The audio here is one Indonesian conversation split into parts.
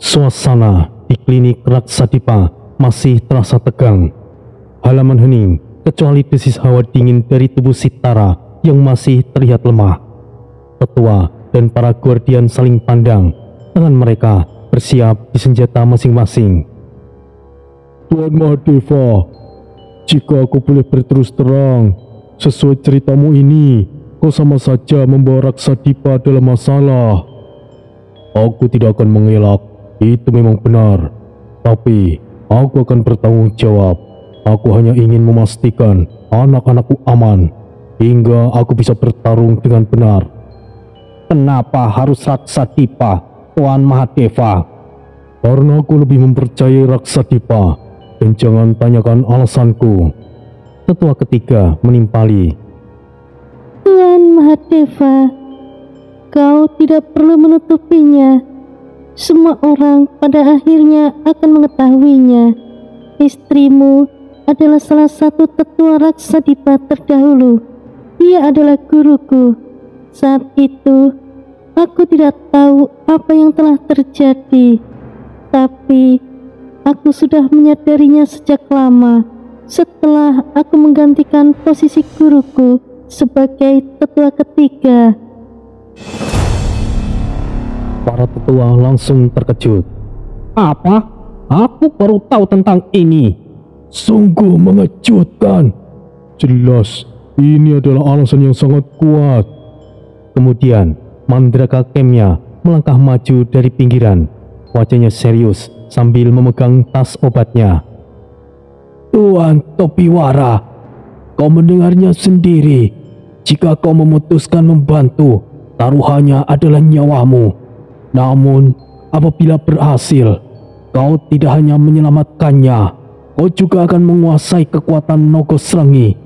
Suasana di klinik Raksadipa masih terasa tegang. Halaman hening kecuali desis hawa dingin dari tubuh Sitara yang masih terlihat lemah. Tetua dan para guardian saling pandang. Tangan mereka bersiap di senjata masing-masing. Tuan Mahadeva, jika aku boleh berterus terang, sesuai ceritamu ini, kau sama saja membawa Raksadipa dalam masalah. Aku tidak akan mengelak, itu memang benar. Tapi, aku akan bertanggung jawab. Aku hanya ingin memastikan anak-anakku aman, hingga aku bisa bertarung dengan benar. Kenapa harus Raksadipa, Tuan Mahadeva? Karena aku lebih mempercayai Raksadipa, dan jangan tanyakan alasanku. Tetua ketiga menimpali. Tuan Mahadeva, kau tidak perlu menutupinya. Semua orang pada akhirnya akan mengetahuinya. Istrimu adalah salah satu tetua Raksadipa terdahulu. Dia adalah guruku. Saat itu, aku tidak tahu apa yang telah terjadi. Tapi, aku sudah menyadarinya sejak lama. Setelah aku menggantikan posisi guruku sebagai tetua ketiga. Para tetua langsung terkejut. Apa? Aku baru tahu tentang ini. Sungguh mengejutkan. Jelas, ini adalah alasan yang sangat kuat. Kemudian, Mandraka Kemya melangkah maju dari pinggiran. Wajahnya serius sambil memegang tas obatnya. Tuan Topiwara, kau mendengarnya sendiri. Jika kau memutuskan membantu, taruhannya adalah nyawamu. Namun, apabila berhasil, kau tidak hanya menyelamatkannya, kau juga akan menguasai kekuatan Nogosrengi.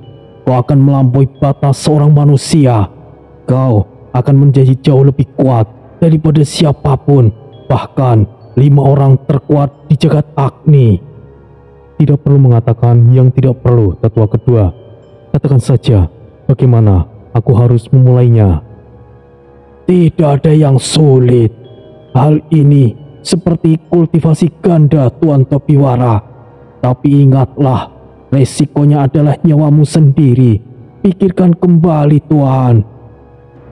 Kau akan melampaui batas seorang manusia. Kau akan menjadi jauh lebih kuat daripada siapapun, bahkan 5 orang terkuat di jagat Agni. Tidak perlu mengatakan yang tidak perlu, tetua kedua. Katakan saja, bagaimana aku harus memulainya? Tidak ada yang sulit. Hal ini seperti kultivasi ganda, Tuan Topiwara. Tapi ingatlah, resikonya adalah nyawamu sendiri. Pikirkan kembali, Tuan.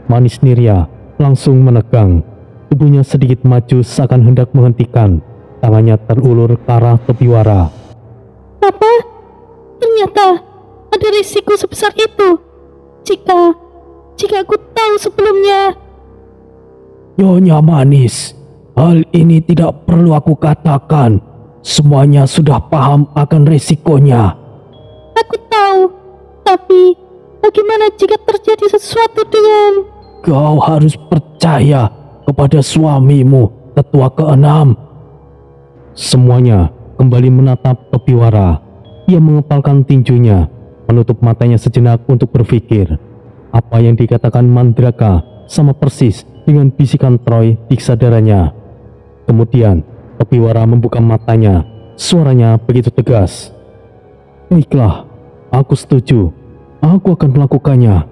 Manis Nirya langsung menegang. Tubuhnya sedikit maju seakan hendak menghentikan. Tangannya terulur ke arah Topiwara. Apa? Ternyata ada risiko sebesar itu. Jika aku tahu sebelumnya. Nyonya Manis, hal ini tidak perlu aku katakan. Semuanya sudah paham akan resikonya. Aku tahu, tapi bagaimana jika terjadi sesuatu dengan... Kau harus percaya kepada suamimu, tetua keenam. Semuanya kembali menatap Topiwara. Ia mengepalkan tinjunya, menutup matanya sejenak untuk berpikir. Apa yang dikatakan Mandraka sama persis dengan bisikan Troy di kesadarannya. Kemudian Topiwara membuka matanya. Suaranya begitu tegas. Baiklah, aku setuju. Aku akan melakukannya.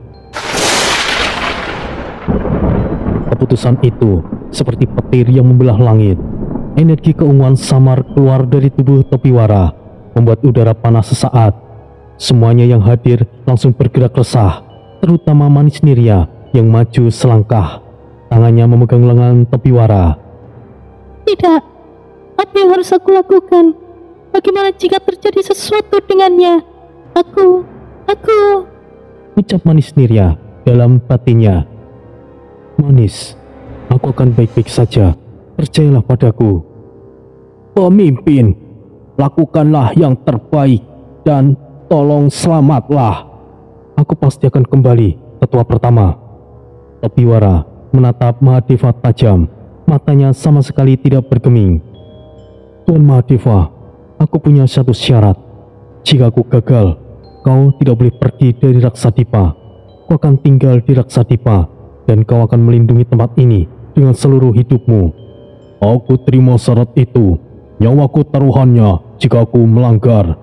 Keputusan itu seperti petir yang membelah langit. Energi keunguan samar keluar dari tubuh Topiwara, membuat udara panas sesaat. Semuanya yang hadir langsung bergerak resah, terutama Manis Nirya yang maju selangkah. Tangannya memegang lengan Topiwara. Tidak, apa yang harus aku lakukan? Bagaimana jika terjadi sesuatu dengannya? Aku... Ucap Manis Nirya dalam batinnya. Manis, aku akan baik-baik saja. Percayalah padaku. Pemimpin, lakukanlah yang terbaik dan tolong selamatlah. Aku pasti akan kembali, tetua pertama. Topiwara menatap Mahadeva tajam. Matanya sama sekali tidak bergeming. Tuan Mahadeva, aku punya satu syarat. Jika aku gagal, kau tidak boleh pergi dari Raksadipa. Kau akan tinggal di Raksadipa, dan kau akan melindungi tempat ini dengan seluruh hidupmu. Aku terima syarat itu. Nyawaku taruhannya jika aku melanggar.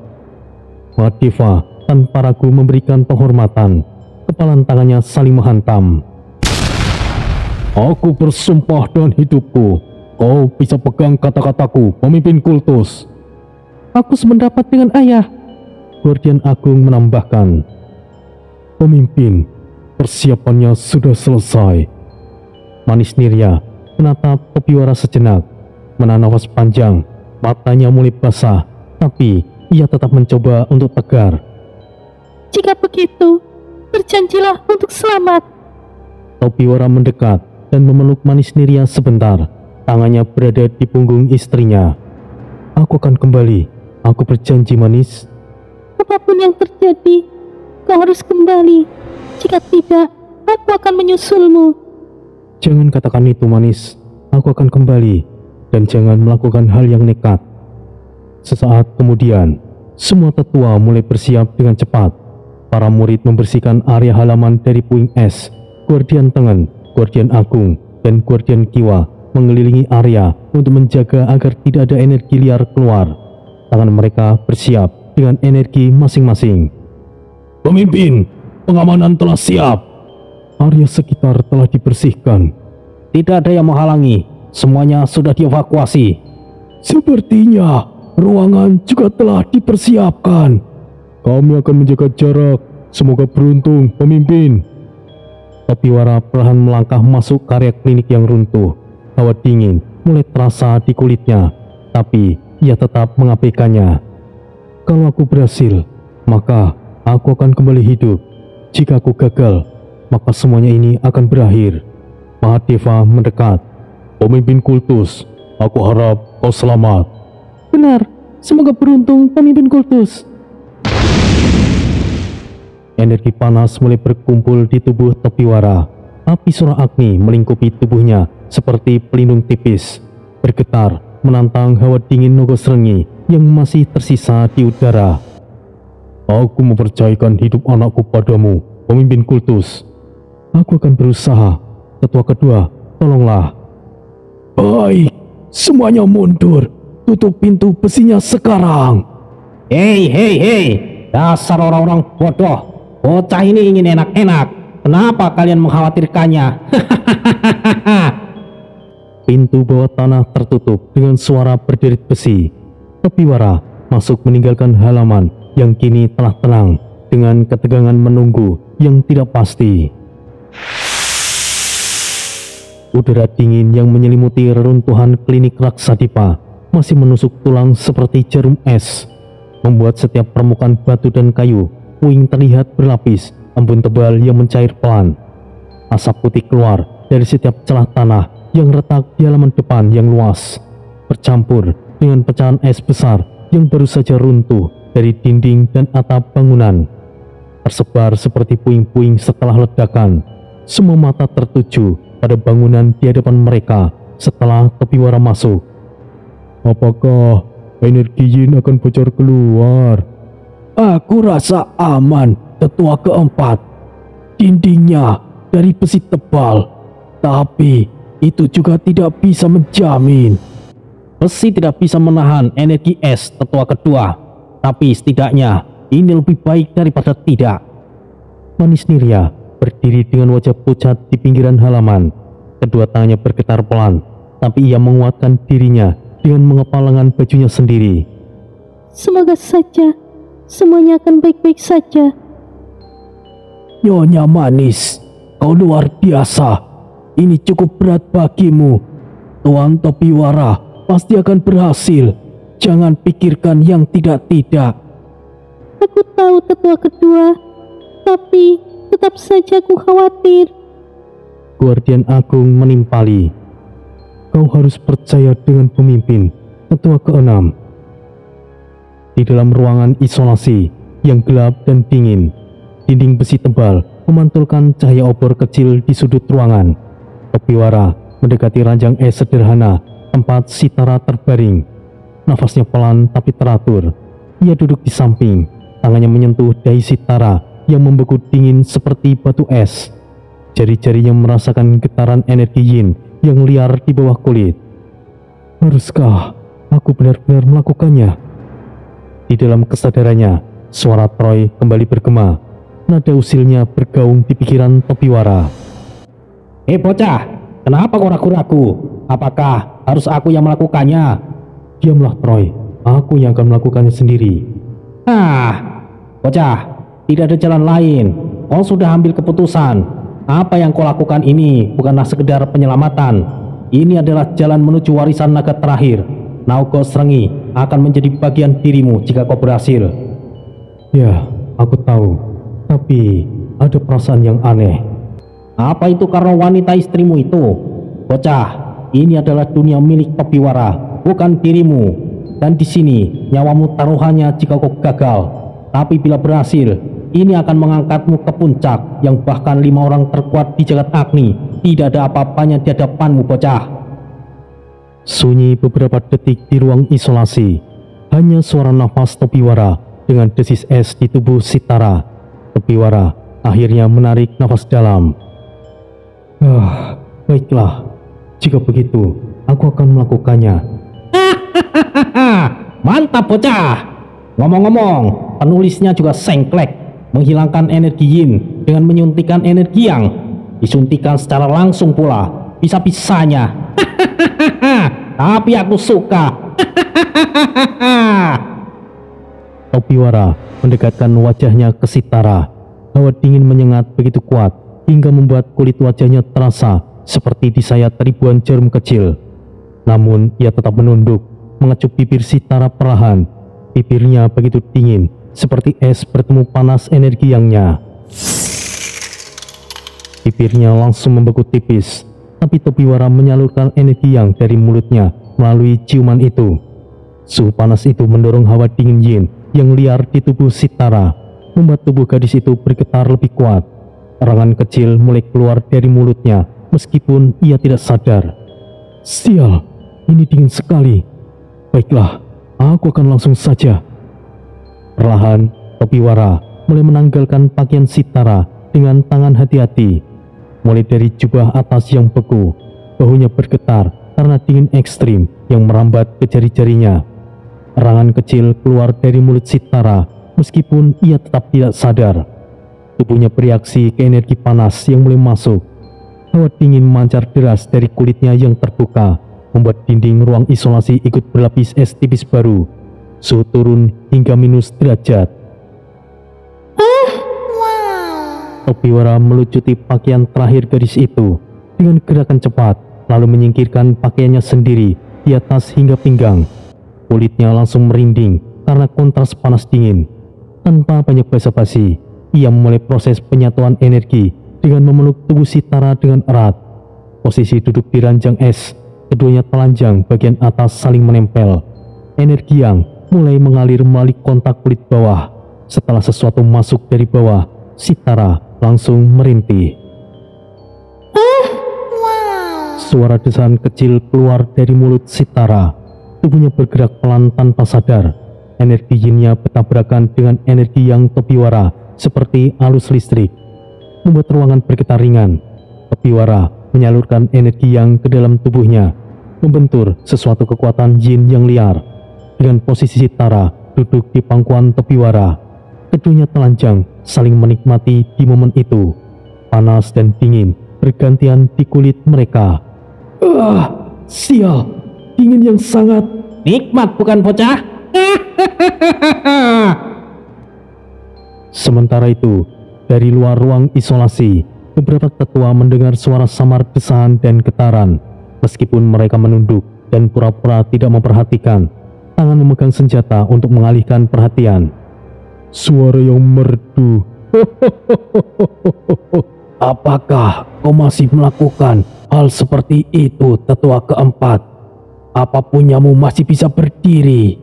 Mahadeva tanpa ragu memberikan penghormatan. Kepalan tangannya saling menghantam. Aku bersumpah dengan hidupku, Kau bisa pegang kata-kataku, pemimpin kultus. Aku sependapat dengan ayah. Guardian Agung menambahkan. Pemimpin, persiapannya sudah selesai. Manis Nirya menatap Topiwara sejenak, menahan nafas panjang, matanya mulai basah, tapi ia tetap mencoba untuk tegar. Jika begitu, berjanjilah untuk selamat. Topiwara mendekat dan memeluk Manis Nirya sebentar. Tangannya berada di punggung istrinya. Aku akan kembali. Aku berjanji, Manis. Apapun yang terjadi, kau harus kembali. Jika tidak, aku akan menyusulmu. Jangan katakan itu, Manis. Aku akan kembali. Dan jangan melakukan hal yang nekat. Sesaat kemudian, semua tetua mulai bersiap dengan cepat. Para murid membersihkan area halaman dari puing es. Guardian Tengen, Guardian Agung, dan Guardian Kiwa mengelilingi area untuk menjaga agar tidak ada energi liar keluar. Tangan mereka bersiap dengan energi masing-masing. Pemimpin, pengamanan telah siap. Area sekitar telah dibersihkan. Tidak ada yang menghalangi. Semuanya sudah dievakuasi. Sepertinya ruangan juga telah dipersiapkan. Kami akan menjaga jarak. Semoga beruntung, pemimpin. Topiwara perlahan melangkah masuk ke area klinik yang runtuh. Hawa dingin mulai terasa di kulitnya, tapi ia tetap mengabaikannya. Kalau aku berhasil, maka aku akan kembali hidup. Jika aku gagal, maka semuanya ini akan berakhir. Mahadeva mendekat. Pemimpin kultus, aku harap kau selamat. Benar, semoga beruntung pemimpin kultus. Energi panas mulai berkumpul di tubuh Topiwara. Api Sura Agni melingkupi tubuhnya seperti pelindung tipis, bergetar menantang hawa dingin Nogosrengi yang masih tersisa di udara. Aku mempercayakan hidup anakku padamu, pemimpin kultus. Aku akan berusaha. Ketua kedua, tolonglah. Baik, semuanya mundur. Tutup pintu besinya sekarang. Hei, dasar orang-orang bodoh. Bocah ini ingin enak-enak. Kenapa kalian mengkhawatirkannya? Pintu bawah tanah tertutup dengan suara berderit besi. Topiwara masuk meninggalkan halaman yang kini telah tenang dengan ketegangan menunggu yang tidak pasti. Udara dingin yang menyelimuti reruntuhan klinik Raksadipa masih menusuk tulang seperti jarum es, membuat setiap permukaan batu dan kayu puing terlihat berlapis embun tebal yang mencair pelan. Asap putih keluar dari setiap celah tanah yang retak di halaman depan yang luas, bercampur dengan pecahan es besar yang baru saja runtuh dari dinding dan atap bangunan. Tersebar seperti puing-puing setelah ledakan, semua mata tertuju pada bangunan di hadapan mereka setelah Topiwara masuk. Apakah energi Yin akan bocor keluar? Aku rasa aman, tetua keempat. Dindingnya dari besi tebal, tapi itu juga tidak bisa menjamin. Besi tidak bisa menahan energi es tetua kedua, tapi setidaknya ini lebih baik daripada tidak. Manis Nirya berdiri dengan wajah pucat di pinggiran halaman. Kedua tangannya bergetar pelan, tapi ia menguatkan dirinya dengan mengepal lengan bajunya sendiri. Semoga saja semuanya akan baik-baik saja. Nyonya Manis, kau luar biasa. Ini cukup berat bagimu. Tuan Topiwara pasti akan berhasil. Jangan pikirkan yang tidak-tidak. Aku tahu tetua kedua, tapi tetap saja aku khawatir. Guardian Agung menimpali. Kau harus percaya dengan pemimpin, tetua keenam. Di dalam ruangan isolasi yang gelap dan dingin, dinding besi tebal memantulkan cahaya obor kecil di sudut ruangan. Topiwara mendekati ranjang es sederhana tempat Sitara terbaring. Nafasnya pelan tapi teratur. Ia duduk di samping, tangannya menyentuh dahi Sitara yang membeku dingin seperti batu es. Jari-jarinya merasakan getaran energi Yin yang liar di bawah kulit. Haruskah aku benar-benar melakukannya? Di dalam kesadarannya, suara Troy kembali bergema. Nada usilnya bergaung di pikiran Topiwara. Bocah, kenapa kau ragu-ragu? Apakah harus aku yang melakukannya? Diamlah Troy, aku yang akan melakukannya sendiri. Bocah, tidak ada jalan lain. Kau sudah ambil keputusan. Apa yang kau lakukan ini bukanlah sekedar penyelamatan. Ini adalah jalan menuju warisan naga terakhir. Naga Srengi akan menjadi bagian dirimu jika kau berhasil. Ya, aku tahu. Tapi ada perasaan yang aneh. Apa itu karena wanita istrimu itu? Bocah, ini adalah dunia milik Topiwara, bukan dirimu. Dan di sini nyawamu taruhannya jika kau gagal. Tapi bila berhasil, ini akan mengangkatmu ke puncak yang bahkan 5 orang terkuat di jagat Agni tidak ada apa-apanya di hadapanmu, bocah. Sunyi beberapa detik di ruang isolasi. Hanya suara nafas Topiwara dengan desis es di tubuh Sitara. Topiwara akhirnya menarik nafas dalam. Baiklah. Jika begitu, aku akan melakukannya. Mantap, bocah. Ngomong-ngomong, penulisnya juga sengklek. Menghilangkan energi yin dengan menyuntikkan energi yang. Disuntikan secara langsung pula. Bisa-bisanya. Tapi aku suka. Topiwara mendekatkan wajahnya ke Sitara. Hawa dingin menyengat begitu kuat hingga membuat kulit wajahnya terasa seperti disayat ribuan jarum kecil. Namun ia tetap menunduk, mengecup bibir Sitara perlahan. Bibirnya begitu dingin, seperti es bertemu panas energi yangnya. Bibirnya langsung membeku tipis, tapi Topiwara menyalurkan energi yang dari mulutnya melalui ciuman itu. Suhu panas itu mendorong hawa dingin yin yang liar di tubuh Sitara, membuat tubuh gadis itu bergetar lebih kuat. Erangan kecil mulai keluar dari mulutnya, meskipun ia tidak sadar. Sial, ini dingin sekali. Baiklah, aku akan langsung saja. Perlahan, Topiwara mulai menanggalkan pakaian Sitara dengan tangan hati-hati. Mulai dari jubah atas yang beku, bahunya bergetar karena dingin ekstrim yang merambat ke jari-jarinya. Erangan kecil keluar dari mulut Sitara, meskipun ia tetap tidak sadar. Tubuhnya bereaksi ke energi panas yang mulai masuk. Hawa dingin memancar deras dari kulitnya yang terbuka, membuat dinding ruang isolasi ikut berlapis es tipis baru. Suhu turun hingga minus derajat. Topiwara melucuti pakaian terakhir gadis itu dengan gerakan cepat, lalu menyingkirkan pakaiannya sendiri di atas hingga pinggang. Kulitnya langsung merinding karena kontras panas dingin. Tanpa banyak basa-basi, ia memulai proses penyatuan energi dengan memeluk tubuh Sitara dengan erat. Posisi duduk di ranjang es, keduanya telanjang bagian atas saling menempel. Energi yang mulai mengalir melalui kontak kulit bawah. Setelah sesuatu masuk dari bawah, Sitara langsung merintih. Suara desahan kecil keluar dari mulut Sitara. Tubuhnya bergerak pelan tanpa sadar. Energi yinnya bertabrakan dengan energi yang Topiwara seperti arus listrik, membuat ruangan bergetar ringan. Topiwara menyalurkan energi yang ke dalam tubuhnya, membentur sesuatu kekuatan yin yang liar. Dengan posisi Sitara duduk di pangkuan Topiwara, keduanya telanjang saling menikmati di momen itu. Panas dan dingin bergantian di kulit mereka. Sial, dingin yang sangat nikmat, bukan, bocah? Sementara itu, dari luar ruang isolasi, beberapa tetua mendengar suara samar desahan dan getaran. Meskipun mereka menunduk dan pura-pura tidak memperhatikan, tangan memegang senjata untuk mengalihkan perhatian. Suara yang merdu. Apakah kau masih melakukan hal seperti itu, tetua keempat? Apa punyamu masih bisa berdiri?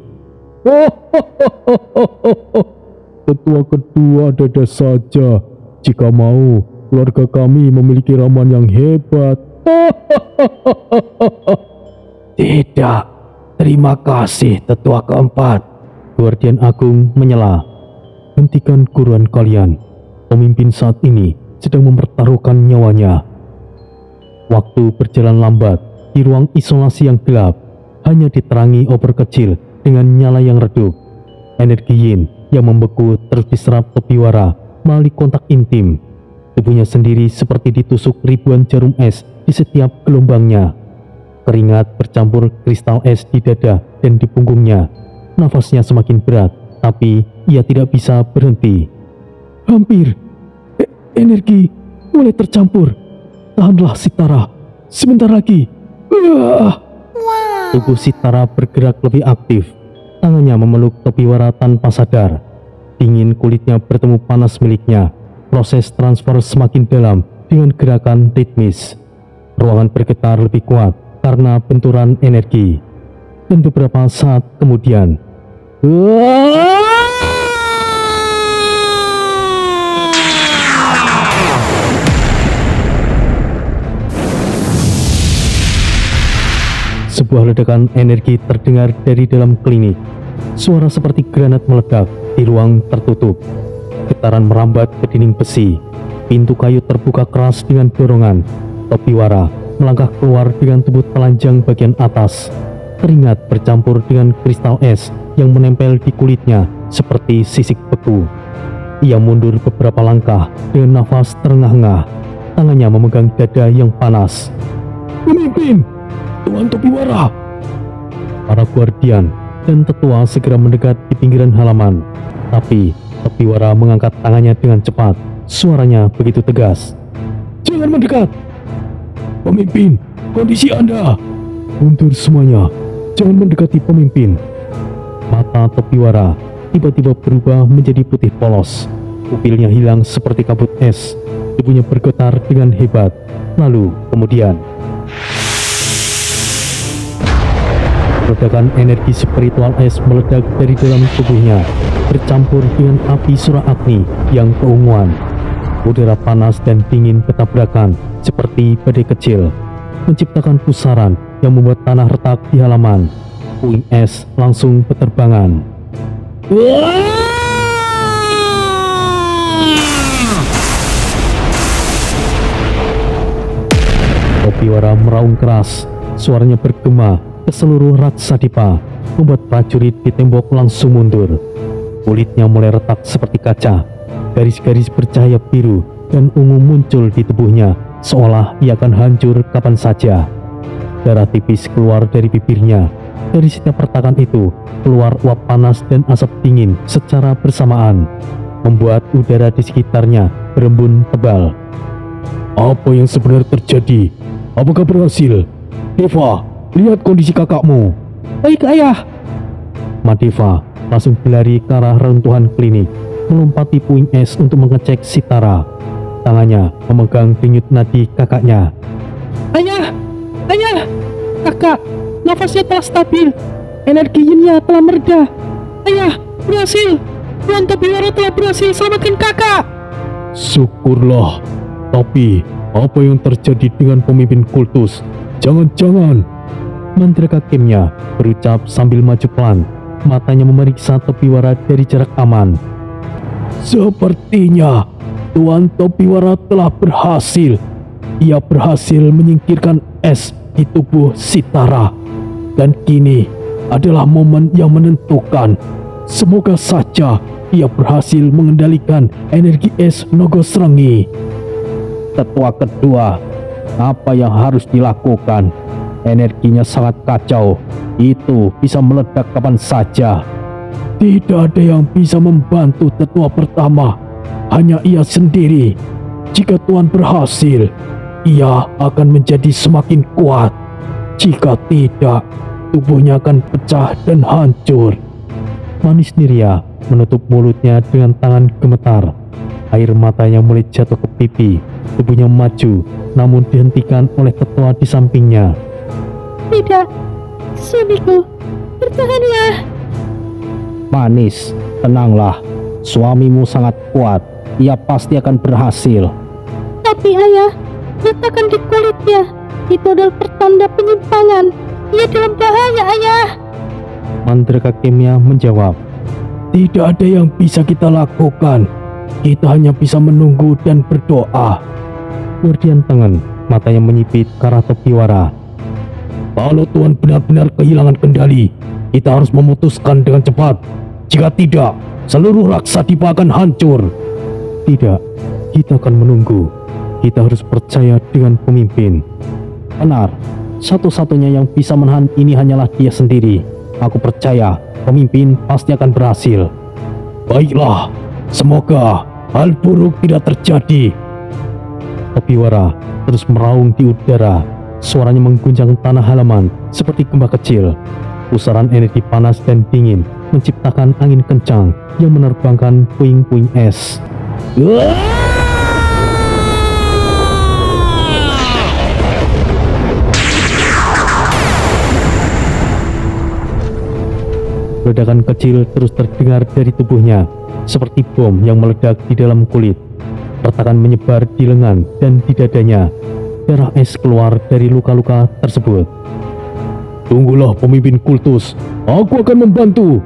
Tetua kedua dada saja. Jika mau, keluarga kami memiliki ramuan yang hebat. Tidak, terima kasih tetua keempat. Guardian Agung menyela. Hentikan guruan kalian. Pemimpin saat ini sedang mempertaruhkan nyawanya. Waktu berjalan lambat di ruang isolasi yang gelap, hanya diterangi obor kecil dengan nyala yang redup. Energi yin yang membeku terus diserap Topiwara melalui kontak intim. Tubuhnya sendiri seperti ditusuk ribuan jarum es di setiap gelombangnya. Keringat bercampur kristal es di dada dan di punggungnya. Nafasnya semakin berat, tapi ia tidak bisa berhenti. Hampir. Energi mulai tercampur. Tahanlah Sitara. Sebentar lagi. Tubuh Sitara bergerak lebih aktif. Tangannya memeluk Topiwara tanpa sadar. Dingin kulitnya bertemu panas miliknya. Proses transfer semakin dalam dengan gerakan ritmis. Ruangan bergetar lebih kuat karena benturan energi. Dan beberapa saat kemudian, sebuah ledakan energi terdengar dari dalam klinik. Suara seperti granat meledak di ruang tertutup. Getaran merambat ke dinding besi. Pintu kayu terbuka keras dengan dorongan. Topiwara melangkah keluar dengan tubuh telanjang bagian atas. Keringat bercampur dengan kristal es yang menempel di kulitnya seperti sisik beku. Ia mundur beberapa langkah dengan nafas terengah-engah. Tangannya memegang dada yang panas. Pemimpin! Tuan Topiwara! Para guardian dan tetua segera mendekat di pinggiran halaman. Tapi Topiwara mengangkat tangannya dengan cepat. Suaranya begitu tegas. Jangan mendekat! Pemimpin, kondisi Anda! Mundur semuanya, jangan mendekati pemimpin. Mata Topiwara tiba-tiba berubah menjadi putih polos. Pupilnya hilang seperti kabut es. Tubuhnya bergetar dengan hebat. Lalu kemudian ledakan energi spiritual es meledak dari dalam tubuhnya, bercampur dengan api sura agni yang keunguan. Udara panas dan dingin bertabrakan seperti badai kecil, menciptakan pusaran yang membuat tanah retak di halaman. Puing es langsung berterbangan. Topiwara meraung keras, suaranya bergema ke seluruh Raksadipa, membuat prajurit di tembok langsung mundur. Kulitnya mulai retak seperti kaca. Garis-garis bercahaya biru dan ungu muncul di tubuhnya, seolah ia akan hancur kapan saja. Darah tipis keluar dari bibirnya. Dari setiap retakan itu keluar uap panas dan asap dingin secara bersamaan, membuat udara di sekitarnya berembun tebal. Apa yang sebenarnya terjadi? Apakah berhasil? Deva, lihat kondisi kakakmu. Baik, Ayah. Madeva langsung berlari ke arah reruntuhan klinik, melompati puing es untuk mengecek Sitara. Tangannya memegang denyut nadi kakaknya. Ayah! Ayah! Kakak, nafasnya telah stabil. Energi yinnya telah mereda. Ayah, berhasil. Tuan Topiwara telah berhasil selamatkan kakak. Syukurlah. Tapi, apa yang terjadi dengan pemimpin kultus? Jangan-jangan Mandraka Kimya berucap sambil maju pelan. Matanya memeriksa Topiwara dari jarak aman. Sepertinya Tuan Topiwara telah berhasil. Ia berhasil menyingkirkan es di tubuh Sitara. Dan kini adalah momen yang menentukan. Semoga saja ia berhasil mengendalikan energi es Nogosrengi. Tetua kedua, apa yang harus dilakukan? Energinya sangat kacau. Itu bisa meledak kapan saja. Tidak ada yang bisa membantu tetua pertama, hanya ia sendiri. Jika Tuan berhasil, ia akan menjadi semakin kuat. Jika tidak, tubuhnya akan pecah dan hancur. Manis Niria menutup mulutnya dengan tangan gemetar. Air matanya mulai jatuh ke pipi. Tubuhnya maju, namun dihentikan oleh tetua di sampingnya. Tidak, suamiku, bertahanlah. Manis, tenanglah. Suamimu sangat kuat. Ia pasti akan berhasil. Tapi ayah, letakkan di kulitnya. Itu adalah pertanda penyimpangan. Ia dalam bahaya, ayah. Mandraka Kimya menjawab. Tidak ada yang bisa kita lakukan. Kita hanya bisa menunggu dan berdoa. Guardian Tengen matanya menyipit ke arah Topiwara. Kalau Tuan benar-benar kehilangan kendali, kita harus memutuskan dengan cepat. Jika tidak, seluruh Raksadipa akan hancur. Tidak, kita akan menunggu. Kita harus percaya dengan pemimpin. Benar, Satu-satunya yang bisa menahan ini hanyalah dia sendiri. Aku percaya pemimpin pasti akan berhasil. Baiklah, semoga hal buruk tidak terjadi. Topiwara terus meraung di udara. Suaranya mengguncang tanah halaman seperti gempa kecil. Pusaran energi panas dan dingin menciptakan angin kencang yang menerbangkan puing-puing es. Ledakan kecil terus terdengar dari tubuhnya, seperti bom yang meledak di dalam kulit. Retakan menyebar di lengan dan di dadanya. Darah es keluar dari luka-luka tersebut. Tunggulah pemimpin kultus, aku akan membantu.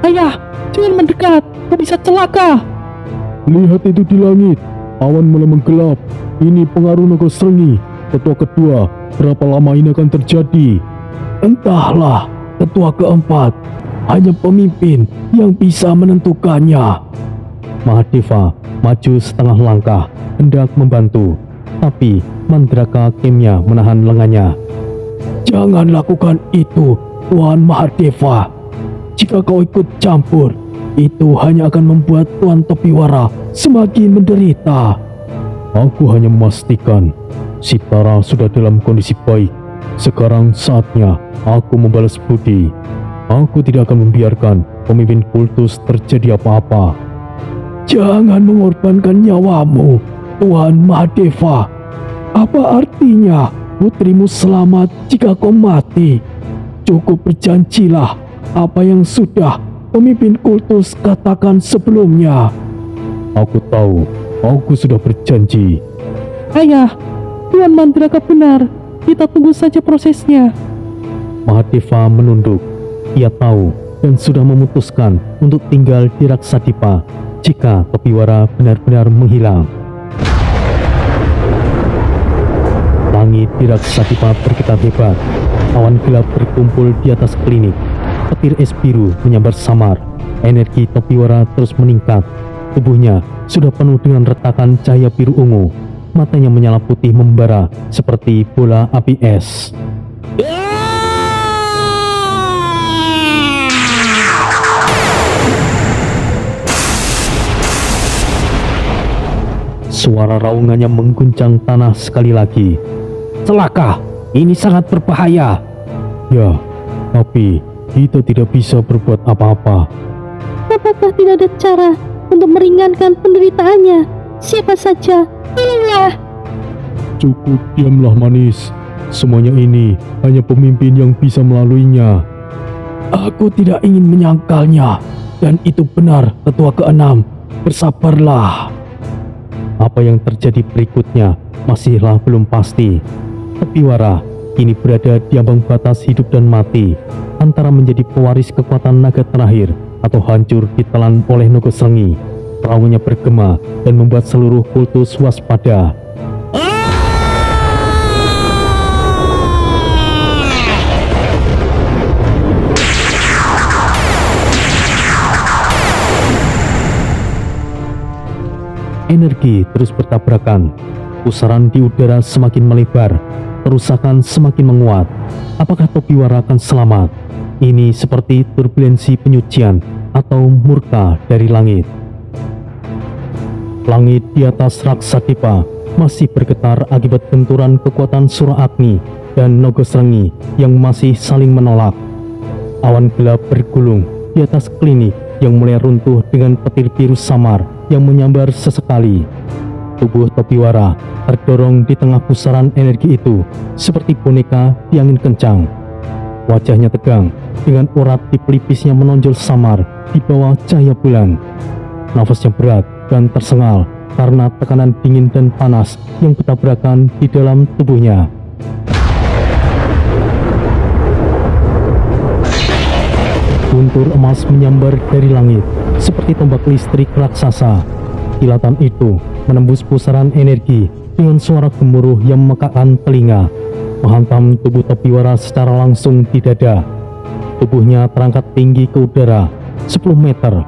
Ayah, jangan mendekat, kau bisa celaka. Lihat itu di langit, awan mulai menggelap. Ini pengaruh Naga Srengi. Ketua kedua, berapa lama ini akan terjadi? Entahlah, ketua keempat. Hanya pemimpin yang bisa menentukannya. Mahadeva maju setengah langkah, hendak membantu. Tapi Mandraka Kemya menahan lengannya. Jangan lakukan itu, Tuan Mahadeva. Jika kau ikut campur, itu hanya akan membuat Tuan Topiwara semakin menderita. Aku hanya memastikan Sitara sudah dalam kondisi baik. Sekarang saatnya aku membalas budi. Aku tidak akan membiarkan pemimpin kultus terjadi apa-apa. Jangan mengorbankan nyawamu, Tuan Mahadeva. Apa artinya putrimu selamat jika kau mati? Cukup berjanjilah apa yang sudah pemimpin kultus katakan sebelumnya. Aku tahu, aku sudah berjanji. Ayah, Tuan Mandraka benar. Kita tunggu saja prosesnya. Mahadeva menunduk. Ia tahu dan sudah memutuskan untuk tinggal di Raksadipa jika Topiwara benar-benar menghilang. Langit di Raksadipa bergetar hebat. Awan gelap berkumpul di atas klinik. Petir es biru menyambar samar. Energi Topiwara terus meningkat. Tubuhnya sudah penuh dengan retakan cahaya biru ungu. Matanya menyala putih membara seperti bola api es. Suara raungannya mengguncang tanah sekali lagi. Celaka, ini sangat berbahaya. Ya, tapi kita tidak bisa berbuat apa-apa. Apakah tidak ada cara untuk meringankan penderitaannya? Siapa saja, tolonglah. Cukup, diamlah manis. Semuanya ini hanya pemimpin yang bisa melaluinya. Aku tidak ingin menyangkalnya. Dan itu benar, ketua keenam. Bersabarlah. Apa yang terjadi berikutnya masihlah belum pasti. Topiwara kini berada di ambang batas hidup dan mati, antara menjadi pewaris kekuatan naga terakhir atau hancur ditelan oleh Naga Srengi. Perahunya bergema dan membuat seluruh kultus waspada. Energi terus bertabrakan. Pusaran di udara semakin melebar. Kerusakan semakin menguat. Apakah Topiwara akan selamat? Ini seperti turbulensi penyucian atau murka dari langit. Langit di atas Raksadipa masih bergetar akibat benturan kekuatan Sura Agni dan Naga Srengi yang masih saling menolak. Awan gelap bergulung di atas klinik yang mulai runtuh dengan petir biru samar yang menyambar sesekali. Tubuh Topiwara terdorong di tengah pusaran energi itu seperti boneka di angin kencang. Wajahnya tegang dengan urat di pelipisnya menonjol samar di bawah cahaya bulan. Nafasnya berat dan tersengal karena tekanan dingin dan panas yang bertabrakan di dalam tubuhnya. Guntur emas menyambar dari langit seperti tombak listrik raksasa. Kilatan itu menembus pusaran energi dengan suara gemuruh yang memekakkan telinga, menghantam tubuh Topiwara secara langsung di dada. Tubuhnya terangkat tinggi ke udara 10 meter,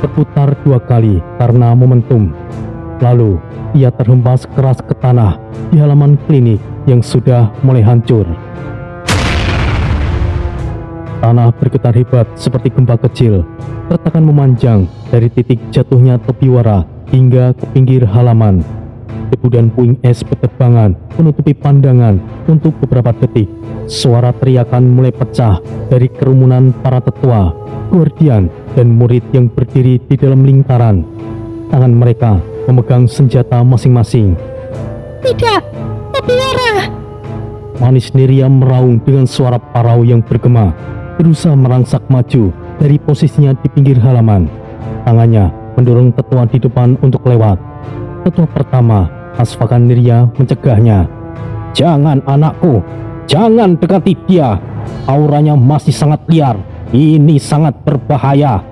berputar 2 kali karena momentum. Lalu ia terhempas keras ke tanah di halaman klinik yang sudah mulai hancur. Tanah bergetar hebat seperti gempa kecil. Retakan memanjang dari titik jatuhnya Tobiwara hingga ke pinggir halaman. Debu dan puing es berterbangan menutupi pandangan untuk beberapa detik. Suara teriakan mulai pecah dari kerumunan para tetua, guardian, dan murid yang berdiri di dalam lingkaran. Tangan mereka memegang senjata masing-masing. Tidak, Tobiwara! Manis Neria meraung dengan suara parau yang bergema, berusaha merangsak maju dari posisinya di pinggir halaman. Tangannya mendorong tetua di depan untuk lewat. Tetua pertama, Asfaka Neria, mencegahnya. "Jangan anakku, jangan dekati dia. Auranya masih sangat liar. Ini sangat berbahaya."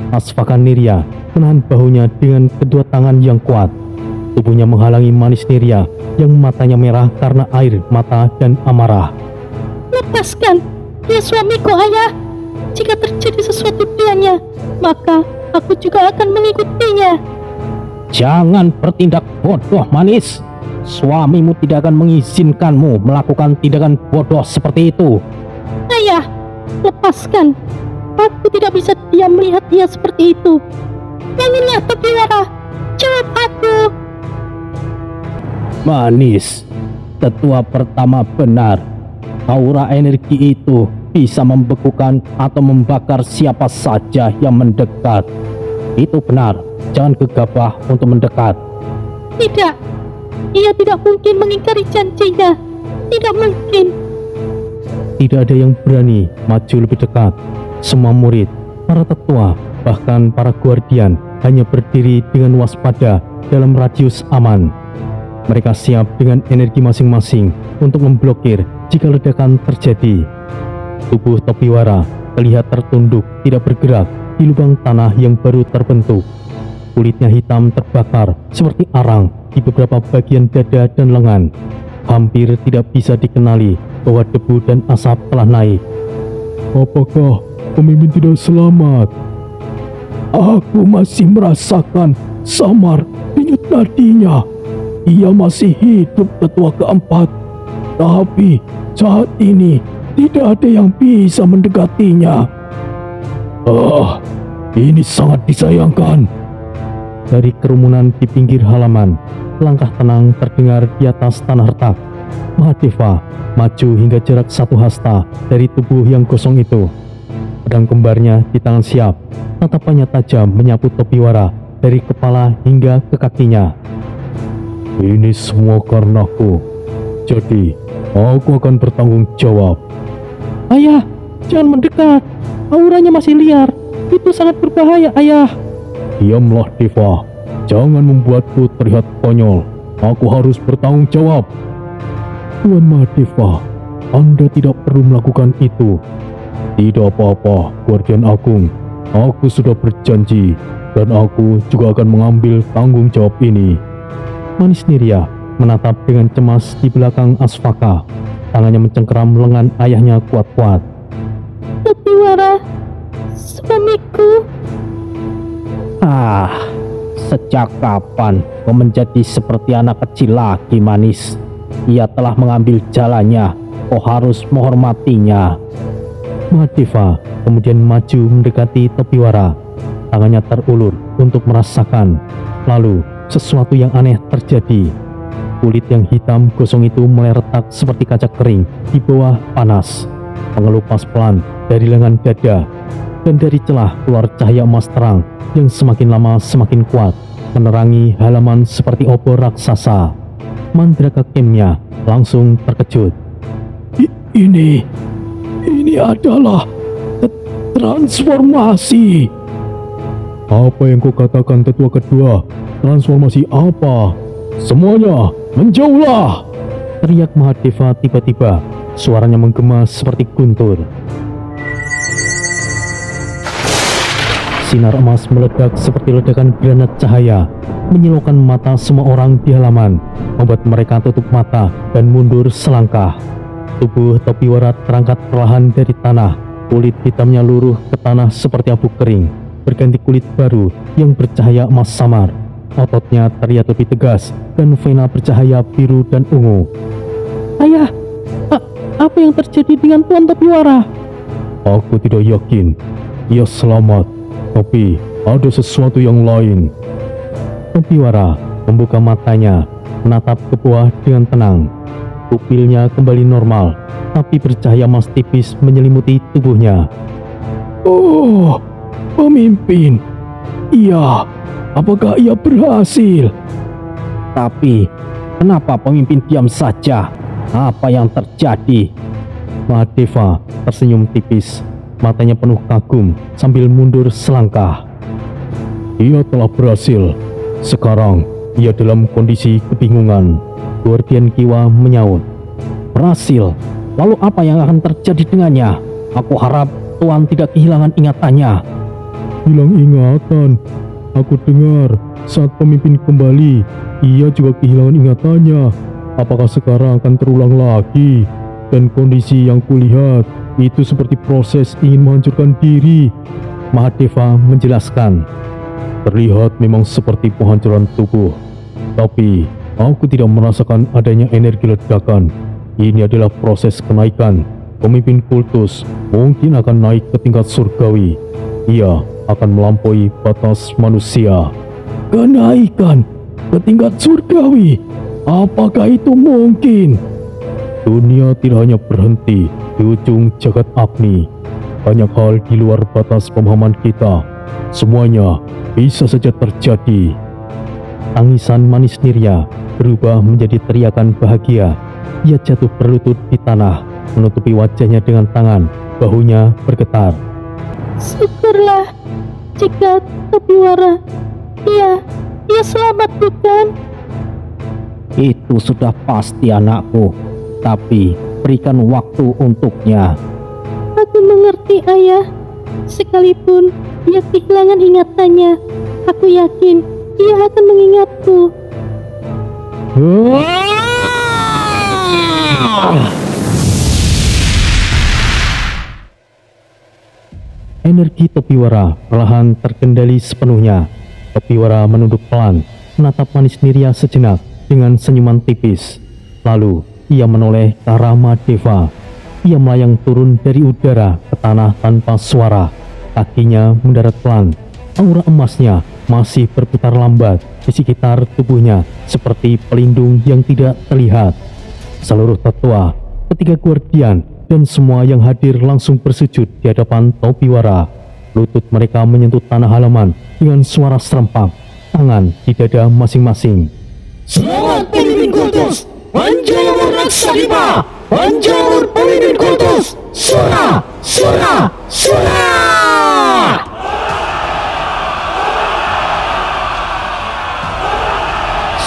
Asfaka Neria menahan bahunya dengan kedua tangan yang kuat. Tubuhnya menghalangi Manis Neria yang matanya merah karena air mata dan amarah. Lepaskan, dia suamiku, ayah. Jika terjadi sesuatu dengannya, maka aku juga akan mengikutinya. Jangan bertindak bodoh, Manis. Suamimu tidak akan mengizinkanmu melakukan tindakan bodoh seperti itu. Ayah, lepaskan. Aku tidak bisa diam melihat dia seperti itu. Bangunlah, Tobiwara. Jawab aku. Manis, tetua pertama benar. Aura energi itu bisa membekukan atau membakar siapa saja yang mendekat. Itu benar, jangan gegabah untuk mendekat. Tidak, ia tidak mungkin mengingkari janjinya. Tidak mungkin. Tidak ada yang berani maju lebih dekat. Semua murid, para tetua, bahkan para guardian hanya berdiri dengan waspada dalam radius aman. Mereka siap dengan energi masing-masing untuk memblokir jika ledakan terjadi. Tubuh Tobiwara terlihat tertunduk, tidak bergerak di lubang tanah yang baru terbentuk. Kulitnya hitam terbakar seperti arang di beberapa bagian dada dan lengan. Hampir tidak bisa dikenali bahwa debu dan asap telah naik. Apakah pemimpin tidak selamat? Aku masih merasakan samar denyut nadinya. Ia masih hidup, tetua keempat. Tapi saat ini tidak ada yang bisa mendekatinya. Ini sangat disayangkan. Dari kerumunan di pinggir halaman, langkah tenang terdengar di atas tanah retak. Mahadeva maju hingga jarak 1 hasta dari tubuh yang gosong itu. Pedang kembarnya di tangan siap, tatapannya tajam menyapu Tobiwara dari kepala hingga ke kakinya. Ini semua karenaku. Jadi, aku akan bertanggung jawab. Ayah, jangan mendekat. Auranya masih liar. Itu sangat berbahaya, ayah. Diamlah, Deva. Jangan membuatku terlihat konyol. Aku harus bertanggung jawab. Tuan Mahadeva, Anda tidak perlu melakukan itu. Tidak apa-apa, Guardian Agung. Aku sudah berjanji, dan aku juga akan mengambil tanggung jawab ini. Manis Neria menatap dengan cemas di belakang Asfaka. Tangannya mencengkeram lengan ayahnya kuat-kuat. Tobiwara, suamiku. Sejak kapan kau menjadi seperti anak kecil lagi, Manis? Ia telah mengambil jalannya. Kau harus menghormatinya. Mahadeva kemudian maju mendekati Tobiwara. Tangannya terulur untuk merasakan. Lalu sesuatu yang aneh terjadi. Kulit yang hitam gosong itu mulai retak seperti kaca kering di bawah panas. Mengelupas pelan dari lengan dada, dan dari celah keluar cahaya emas terang yang semakin lama semakin kuat, menerangi halaman seperti obor raksasa. Mandraka Kemnya langsung terkejut. Ini adalah transformasi. Apa yang kau katakan, tetua kedua? Transformasi apa? Semuanya menjauhlah! Teriak Mahadeva tiba-tiba. Suaranya menggema seperti guntur. Sinar emas meledak seperti ledakan granat cahaya, menyilaukan mata semua orang di halaman, membuat mereka tutup mata dan mundur selangkah. Tubuh Tobiwara terangkat perlahan dari tanah. Kulit hitamnya luruh ke tanah seperti abu kering, berganti kulit baru yang bercahaya emas samar. Ototnya terlihat lebih tegas dan vena bercahaya biru dan ungu. Ayah, apa yang terjadi dengan Tuan Topiwara? Aku tidak yakin ia selamat, tapi ada sesuatu yang lain. Topiwara membuka matanya, menatap ke bawah dengan tenang. Pupilnya kembali normal, tapi bercahaya emas tipis menyelimuti tubuhnya. Oh, pemimpin. Iya, apakah ia berhasil? Tapi, kenapa pemimpin diam saja? Apa yang terjadi? Mahadeva tersenyum tipis, matanya penuh kagum sambil mundur selangkah. Ia telah berhasil. Sekarang, ia dalam kondisi kebingungan. Guardian Kiwa menyaut. Berhasil? Lalu apa yang akan terjadi dengannya? Aku harap Tuan tidak kehilangan ingatannya. Hilang ingatan. Aku dengar saat pemimpin kembali, ia juga kehilangan ingatannya. Apakah sekarang akan terulang lagi? Dan kondisi yang kulihat itu seperti proses ingin menghancurkan diri. Mahadeva menjelaskan. Terlihat memang seperti penghancuran tubuh, tapi aku tidak merasakan adanya energi ledakan. Ini adalah proses kenaikan. Pemimpin kultus mungkin akan naik ke tingkat surgawi. Ia akan melampaui batas manusia. Kenaikan ke tingkat surgawi? Apakah itu mungkin? Dunia tidak hanya berhenti di ujung jagat Agni. Banyak hal di luar batas pemahaman kita. Semuanya bisa saja terjadi. Tangisan manis Nirya berubah menjadi teriakan bahagia. Ia jatuh berlutut di tanah, menutupi wajahnya dengan tangan, bahunya bergetar. Syukurlah jika Topiwara, ia selamat, bukan? Itu sudah pasti, anakku. Tapi berikan waktu untuknya. Aku mengerti, Ayah. Sekalipun ia kehilangan ingatannya, aku yakin ia akan mengingatku. Energi Topiwara perlahan terkendali sepenuhnya. Topiwara menunduk pelan, menatap manis Nirya sejenak dengan senyuman tipis. Lalu ia menoleh ke arah Mahadeva. Ia melayang turun dari udara ke tanah tanpa suara. Kakinya mendarat pelan. Aura emasnya masih berputar lambat di sekitar tubuhnya seperti pelindung yang tidak terlihat. Seluruh tetua, ketiga guardian, dan semua yang hadir langsung bersujud di hadapan Topiwara. Lutut mereka menyentuh tanah halaman dengan suara serempak, tangan di dada masing-masing. Selamat pemimpin kultus! Panjawur Raksadipa! Panjawur pemimpin kultus! Surah! Surah! Surah!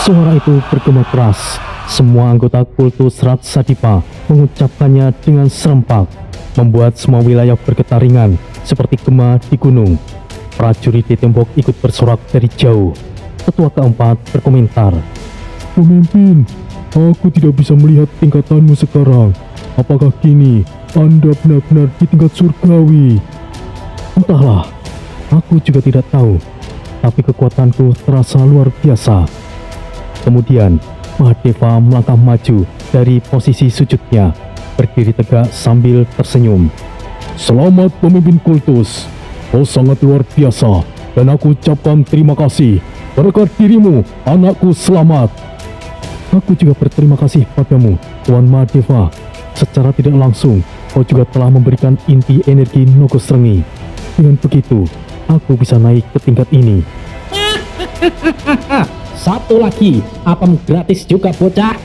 Suara itu bergema keras. Semua anggota kultus Raksadipa mengucapkannya dengan serempak, membuat semua wilayah bergetar ringan seperti gema di gunung. Prajurit di tembok ikut bersorak dari jauh. Ketua keempat berkomentar. Pemimpin, aku tidak bisa melihat tingkatanmu sekarang. Apakah kini Anda benar-benar di tingkat surgawi? Entahlah, aku juga tidak tahu. Tapi kekuatanku terasa luar biasa. Kemudian Mahadeva melangkah maju dari posisi sujudnya, berdiri tegak sambil tersenyum. Selamat pemimpin kultus, kau sangat luar biasa dan aku ucapkan terima kasih. Berkat dirimu, anakku selamat. Aku juga berterima kasih padamu, Tuan Mahadeva. Secara tidak langsung, kau juga telah memberikan inti energi Nogosrengi. Dengan begitu, aku bisa naik ke tingkat ini. Satu lagi, apamu gratis juga, bocah?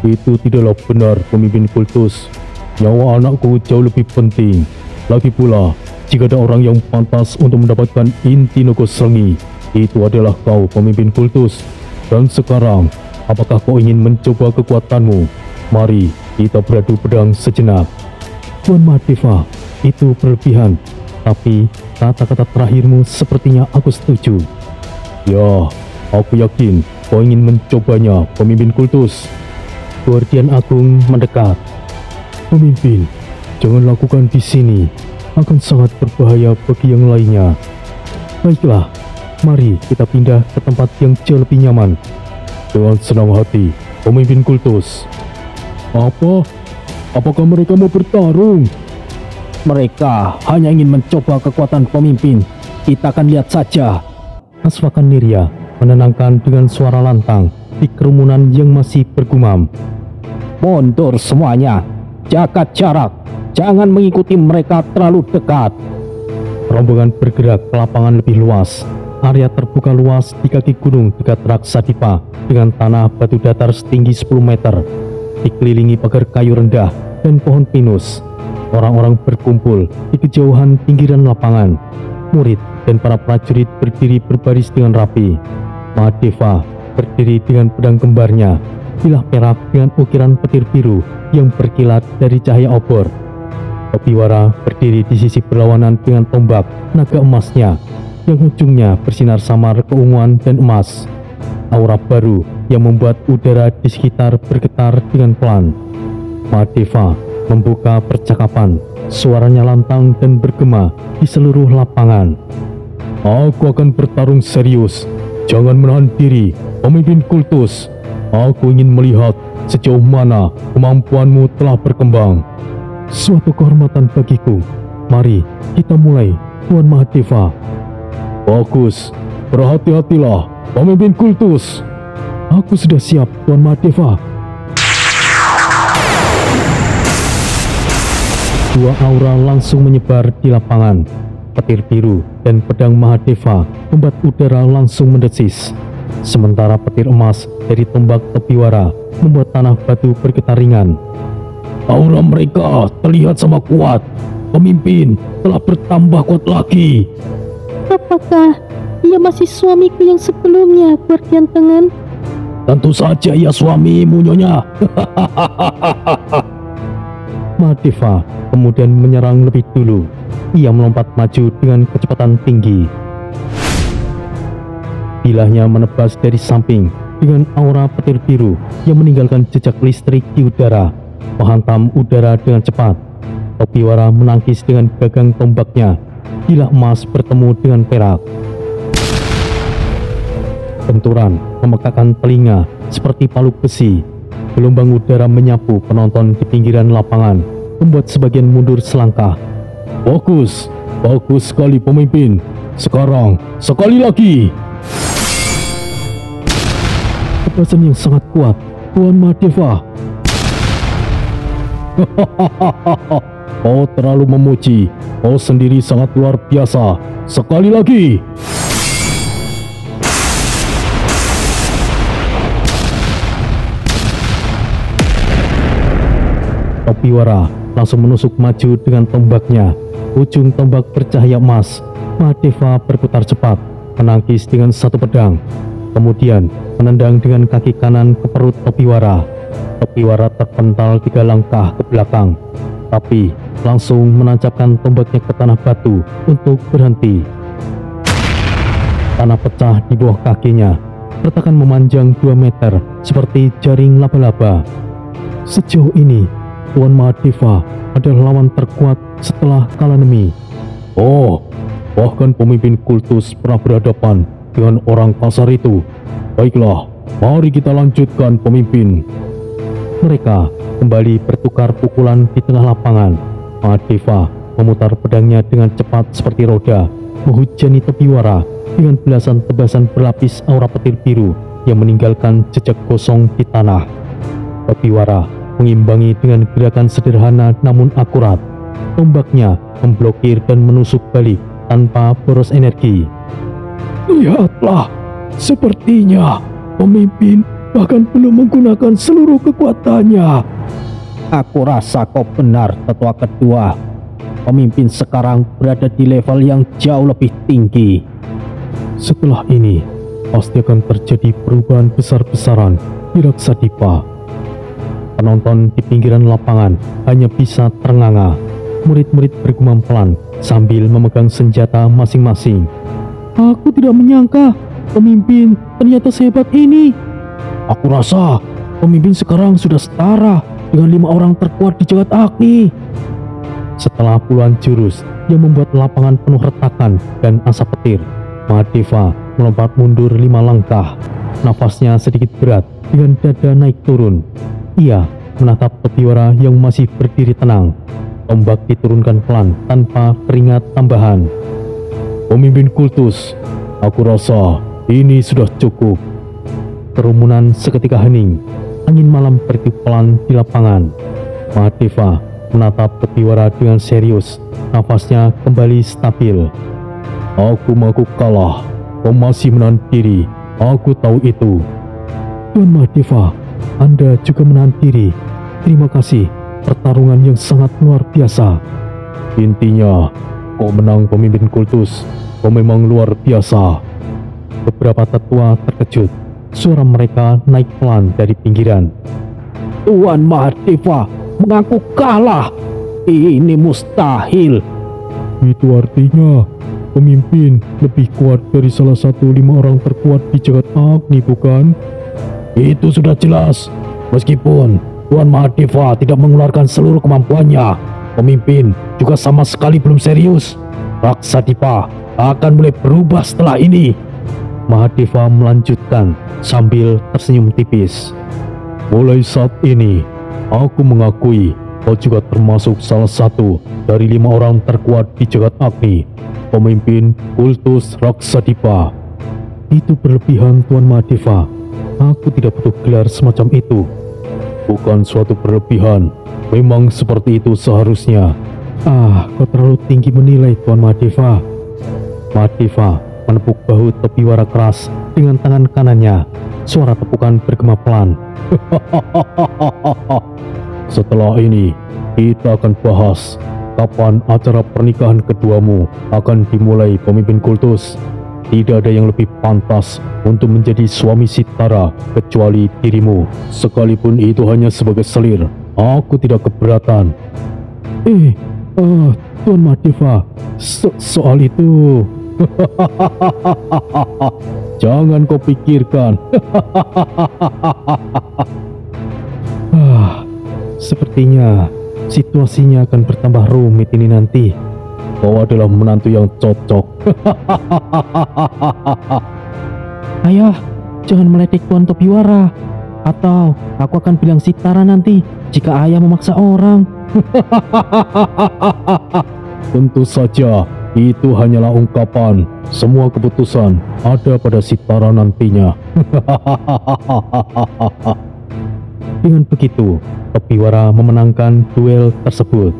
Itu tidaklah benar, pemimpin kultus. Nyawa anakku jauh lebih penting. Lagi pula, jika ada orang yang pantas untuk mendapatkan inti Nogosrengi, itu adalah kau, pemimpin kultus. Dan sekarang, apakah kau ingin mencoba kekuatanmu? Mari kita beradu pedang sejenak. Tuan Mahadeva, itu berlebihan. Tapi kata-kata terakhirmu sepertinya aku setuju. Ya, aku yakin kau ingin mencobanya, pemimpin kultus. Guardian Agung mendekat. Pemimpin, jangan lakukan di sini. Akan sangat berbahaya bagi yang lainnya. Baiklah, mari kita pindah ke tempat yang jauh lebih nyaman. Dengan senang hati, pemimpin kultus. Apa? Apakah mereka mau bertarung? Mereka hanya ingin mencoba kekuatan pemimpin. Kita akan lihat saja. Aswakan Nirya menenangkan dengan suara lantang di kerumunan yang masih bergumam. Mundur semuanya, jaga jarak, jangan mengikuti mereka terlalu dekat. Rombongan bergerak ke lapangan lebih luas. Area terbuka luas di kaki gunung dekat Raksadipa dengan tanah batu datar setinggi 10 meter, dikelilingi pagar kayu rendah dan pohon pinus. Orang-orang berkumpul di kejauhan pinggiran lapangan. Murid dan para prajurit berdiri berbaris dengan rapi. Mahadeva berdiri dengan pedang kembarnya, bilah perak dengan ukiran petir biru yang berkilat dari cahaya obor. Topiwara berdiri di sisi berlawanan dengan tombak naga emasnya yang ujungnya bersinar samar keunguan dan emas. Aura baru yang membuat udara di sekitar bergetar dengan pelan. Mahadeva membuka percakapan, suaranya lantang dan bergema di seluruh lapangan. Aku akan bertarung serius. Jangan menahan diri, pemimpin kultus. Aku ingin melihat sejauh mana kemampuanmu telah berkembang. Suatu kehormatan bagiku. Mari kita mulai, Tuan Mahadeva. Bagus, berhati-hatilah, pemimpin kultus. Aku sudah siap, Tuan Mahadeva. Dua aura langsung menyebar di lapangan. Petir biru dan pedang Mahadeva membuat udara langsung mendesis. Sementara petir emas dari tombak Topiwara membuat tanah batu bergetar ringan. Aura mereka terlihat sama kuat. Pemimpin telah bertambah kuat lagi. Apakah ia masih suamiku yang sebelumnya, Guardian Tangan? Tentu saja ia suamimu, Nyonya. Mahadeva kemudian menyerang lebih dulu. Ia melompat maju dengan kecepatan tinggi. Bilahnya menebas dari samping dengan aura petir biru yang meninggalkan jejak listrik di udara, menghantam udara dengan cepat. Topiwara menangkis dengan gagang tombaknya. Bilah emas bertemu dengan perak. Benturan memekakan telinga seperti palu besi. Gelombang udara menyapu penonton di pinggiran lapangan, membuat sebagian mundur selangkah. Bagus, bagus sekali pemimpin. Sekarang, sekali lagi. Tebasan yang sangat kuat, Tuan Mahadeva. Kau terlalu memuji. Kau sendiri sangat luar biasa. Sekali lagi. Topiwara langsung menusuk maju dengan tombaknya. Ujung tombak bercahaya emas. Mahadeva berputar cepat, menangkis dengan satu pedang. Kemudian menendang dengan kaki kanan ke perut Topiwara. Topiwara terpental 3 langkah ke belakang, tapi langsung menancapkan tombaknya ke tanah batu untuk berhenti. Tanah pecah di bawah kakinya. Retakan memanjang 2 meter seperti jaring laba-laba. Sejauh ini Tuan Mahadeva adalah lawan terkuat setelah Kalanemi. Oh, bahkan pemimpin kultus pernah berhadapan dengan orang kasar itu. Baiklah, mari kita lanjutkan, pemimpin. Mereka kembali bertukar pukulan di tengah lapangan. Mahadeva memutar pedangnya dengan cepat seperti roda, menghujani Topiwara dengan belasan tebasan berlapis aura petir biru yang meninggalkan jejak gosong di tanah. Topiwara mengimbangi dengan gerakan sederhana namun akurat. Tombaknya memblokir dan menusuk balik tanpa boros energi. Lihatlah, sepertinya pemimpin bahkan belum menggunakan seluruh kekuatannya. Aku rasa kau benar, tetua kedua. Pemimpin sekarang berada di level yang jauh lebih tinggi. Setelah ini, pasti akan terjadi perubahan besar-besaran di Raksadipa. Penonton di pinggiran lapangan hanya bisa ternganga. Murid-murid bergumam pelan sambil memegang senjata masing-masing. Aku tidak menyangka pemimpin ternyata sehebat ini. Aku rasa pemimpin sekarang sudah setara dengan 5 orang terkuat di jagat Agni. Setelah puluhan jurus yang membuat lapangan penuh retakan dan asap petir, Mahadeva melompat mundur 5 langkah. nafasnya sedikit berat dengan dada naik turun. Ia menatap Topiwara yang masih berdiri tenang. Tombak diturunkan pelan tanpa keringat tambahan. Pemimpin kultus, aku rasa ini sudah cukup. Kerumunan seketika hening. Angin malam bertiup pelan di lapangan. Mahadeva menatap Topiwara dengan serius. Nafasnya kembali stabil. Aku mengaku kalah. Kau masih menahan diri. Aku tahu itu. Tuan Mahadeva, Anda juga menahan diri. Terima kasih. Pertarungan yang sangat luar biasa. Intinya, kau menang pemimpin kultus. Kau memang luar biasa. Beberapa tetua terkejut. Suara mereka naik pelan dari pinggiran. Tuan Mahadeva mengaku kalah. Ini mustahil. Itu artinya pemimpin lebih kuat dari salah satu 5 orang terkuat di jagat Agni, bukan? Itu sudah jelas. Meskipun Tuan Mahadeva tidak mengeluarkan seluruh kemampuannya, pemimpin juga sama sekali belum serius. Raksadipa akan mulai berubah setelah ini. Mahadeva melanjutkan sambil tersenyum tipis. Mulai saat ini, aku mengakui kau juga termasuk salah satu dari 5 orang terkuat di jagat Agni, pemimpin kultus Raksadipa. Itu berlebihan, Tuan Mahadeva. Aku tidak butuh gelar semacam itu. Bukan suatu berlebihan, memang seperti itu seharusnya. Kau terlalu tinggi menilai, Tuan Mahadeva. Mahadeva menepuk bahu Topiwara keras dengan tangan kanannya. Suara tepukan bergema pelan. Setelah ini, kita akan bahas kapan acara pernikahan keduamu akan dimulai, pemimpin kultus. Tidak ada yang lebih pantas untuk menjadi suami Sitara kecuali dirimu. Sekalipun itu hanya sebagai selir, aku tidak keberatan. Tuan Mahadeva, soal itu... Jangan kau pikirkan. Sepertinya situasinya akan bertambah rumit ini nanti. Kau adalah menantu yang cocok. Ayah, jangan meledek Tuan Topiwara. Atau aku akan bilang Sitara nanti jika ayah memaksa orang. Tentu saja, itu hanyalah ungkapan. Semua keputusan ada pada Sitara nantinya. Dengan begitu, Topiwara memenangkan duel tersebut.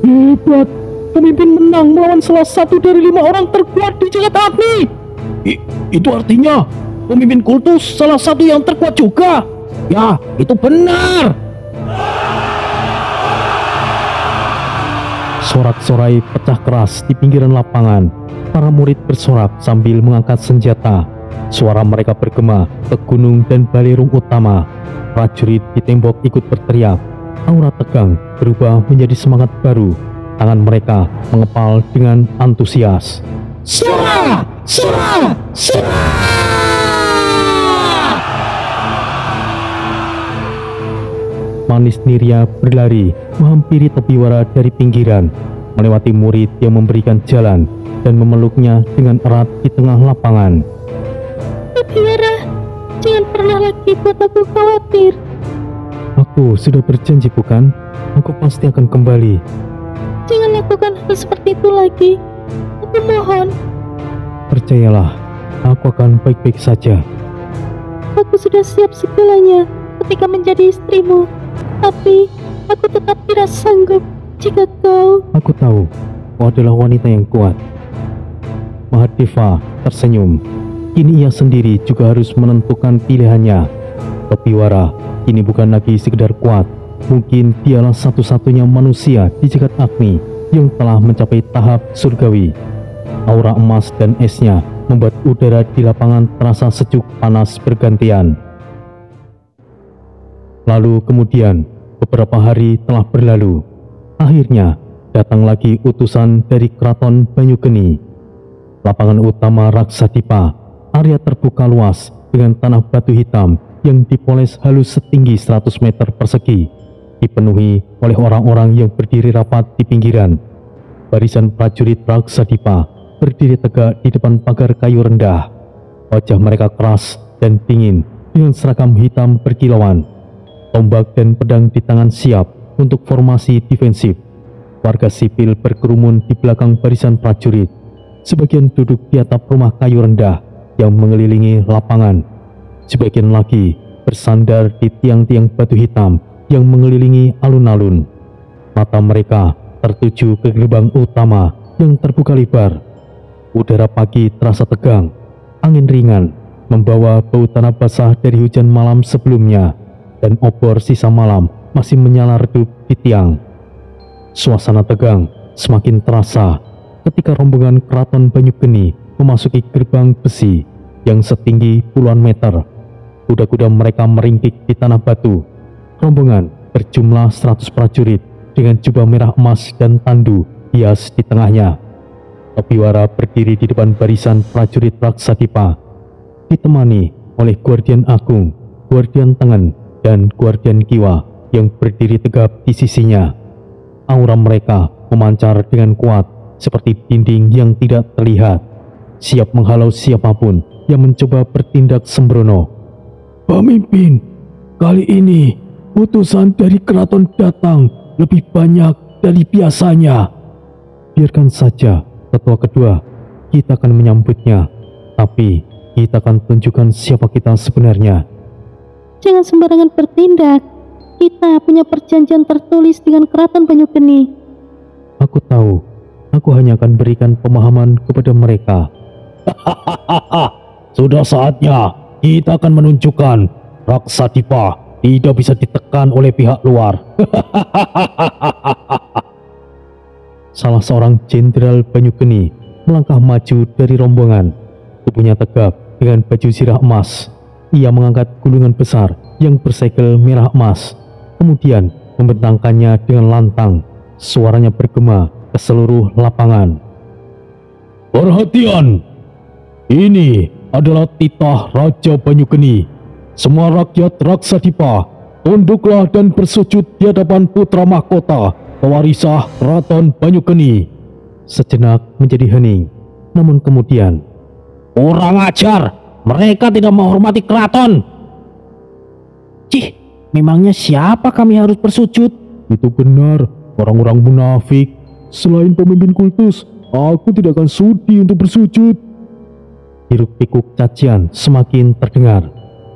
Hebat! Pemimpin menang melawan salah satu dari 5 orang terkuat di jagat Agni. Itu artinya pemimpin kultus salah satu yang terkuat juga. Ya, itu benar. Sorak-sorai pecah keras di pinggiran lapangan. Para murid bersorak sambil mengangkat senjata. Suara mereka bergema ke gunung dan balerung utama. Prajurit di tembok ikut berteriak. Aura tegang berubah menjadi semangat baru. Tangan mereka mengepal dengan antusias. Serah! Serah! Serah! Manis Nirya berlari menghampiri Topiwara dari pinggiran, melewati murid yang memberikan jalan dan memeluknya dengan erat di tengah lapangan. Topiwara, jangan pernah lagi buat aku khawatir. Aku sudah berjanji, bukan? Aku pasti akan kembali. Jangan lakukan hal seperti itu lagi. Aku mohon. Percayalah, aku akan baik-baik saja. Aku sudah siap segalanya ketika menjadi istrimu. Tapi aku tetap tidak sanggup jika kau... Aku tahu, kau adalah wanita yang kuat. Mahadeva tersenyum. Kini ia sendiri juga harus menentukan pilihannya. Topiwara kini bukan lagi sekedar kuat. Mungkin dialah satu-satunya manusia di jagat Agni yang telah mencapai tahap surgawi. Aura emas dan esnya membuat udara di lapangan terasa sejuk panas bergantian. Lalu kemudian beberapa hari telah berlalu. Akhirnya datang lagi utusan dari keraton Banyugeni. Lapangan utama Raksadipa, area terbuka luas dengan tanah batu hitam yang dipoles halus setinggi 100 meter persegi, dipenuhi oleh orang-orang yang berdiri rapat di pinggiran. Barisan prajurit Raksadipa berdiri tegak di depan pagar kayu rendah. Wajah mereka keras dan dingin dengan seragam hitam berkilauan. Tombak dan pedang di tangan siap untuk formasi defensif. Warga sipil berkerumun di belakang barisan prajurit. Sebagian duduk di atap rumah kayu rendah yang mengelilingi lapangan. Sebagian lagi bersandar di tiang-tiang batu hitam yang mengelilingi alun-alun. Mata mereka tertuju ke gerbang utama yang terbuka lebar. Udara pagi terasa tegang. Angin ringan membawa bau tanah basah dari hujan malam sebelumnya, dan obor sisa malam masih menyala redup di tiang. Suasana tegang semakin terasa ketika rombongan keraton Banyugeni memasuki gerbang besi yang setinggi puluhan meter. Kuda-kuda mereka meringkik di tanah batu. Rombongan berjumlah 100 prajurit dengan jubah merah emas dan tandu hias di tengahnya. Topiwara berdiri di depan barisan prajurit Raksadipa, ditemani oleh Guardian Agung, Guardian Tengen, dan Guardian Kiwa yang berdiri tegap di sisinya. Aura mereka memancar dengan kuat seperti dinding yang tidak terlihat, siap menghalau siapapun yang mencoba bertindak sembrono. Pemimpin, kali ini utusan dari keraton datang lebih banyak dari biasanya. Biarkan saja tetua kedua, kita akan menyambutnya, tapi kita akan tunjukkan siapa kita sebenarnya. Jangan sembarangan bertindak. Kita punya perjanjian tertulis dengan keraton Banyugeni. Aku tahu, aku hanya akan berikan pemahaman kepada mereka. Sudah saatnya kita akan menunjukkan Raksadipa tidak bisa ditekan oleh pihak luar. Salah seorang jenderal Banyugeni melangkah maju dari rombongan. Tubuhnya tegap dengan baju zirah emas. Ia mengangkat gulungan besar yang bersegel merah emas, kemudian membentangkannya dengan lantang. Suaranya bergema ke seluruh lapangan. Perhatian! Ini adalah titah Raja Banyugeni. Semua rakyat Raksadipa, tunduklah dan bersujud di hadapan putra mahkota pewarisah keraton Banyugeni. Sejenak menjadi hening, namun kemudian, Kurang ajar, mereka tidak menghormati keraton. Cih, memangnya siapa kami harus bersujud? Itu benar, orang-orang munafik. Selain pemimpin kultus, aku tidak akan sudi untuk bersujud. hiruk-pikuk cacian semakin terdengar.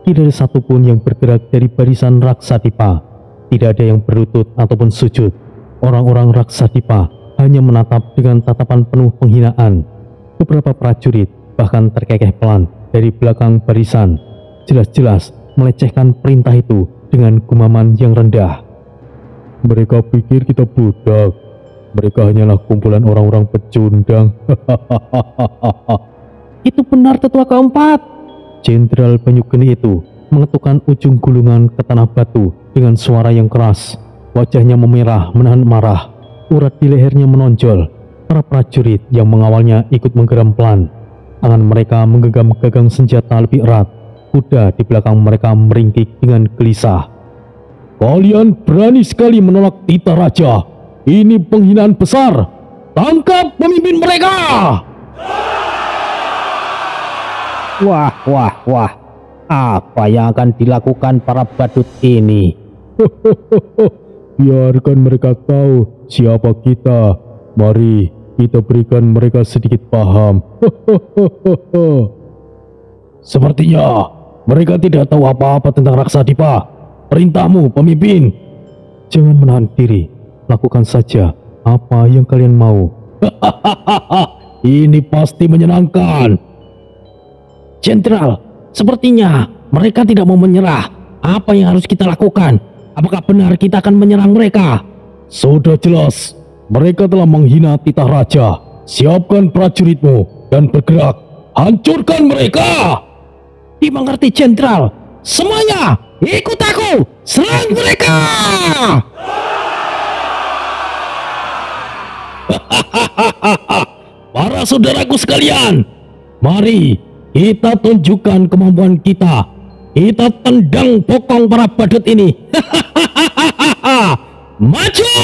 Tidak ada satupun yang bergerak dari barisan Raksadipa. Tidak ada yang berlutut ataupun sujud. Orang-orang Raksadipa hanya menatap dengan tatapan penuh penghinaan. Beberapa prajurit bahkan terkekeh pelan dari belakang barisan, jelas-jelas melecehkan perintah itu dengan gumaman yang rendah. Mereka pikir kita budak. Mereka hanyalah kumpulan orang-orang pecundang. Itu benar tetua keempat. Jenderal Banyugeni itu mengetukkan ujung gulungan ke tanah batu dengan suara yang keras. Wajahnya memerah menahan marah. Urat di lehernya menonjol. Para prajurit yang mengawalnya ikut menggeram pelan. Tangan mereka menggenggam gagang senjata lebih erat. Kuda di belakang mereka meringkik dengan gelisah. Kalian berani sekali menolak titah raja. Ini penghinaan besar. Tangkap pemimpin mereka. Wah, wah, wah. Apa yang akan dilakukan para badut ini? Biarkan mereka tahu siapa kita. Mari kita berikan mereka sedikit paham. Sepertinya mereka tidak tahu apa-apa tentang Raksadipa. Perintahmu, pemimpin. Jangan menahan diri. Lakukan saja apa yang kalian mau. Ini pasti menyenangkan. Jenderal, sepertinya mereka tidak mau menyerah. Apa yang harus kita lakukan? Apakah benar kita akan menyerang mereka? Sudah jelas, mereka telah menghina titah raja. Siapkan prajuritmu dan bergerak. Hancurkan mereka. Dimengerti, Jenderal. Semuanya, ikut aku. Serang mereka. Para saudaraku sekalian, mari kita tunjukkan kemampuan kita. Kita tendang bokong para badut ini. Maju!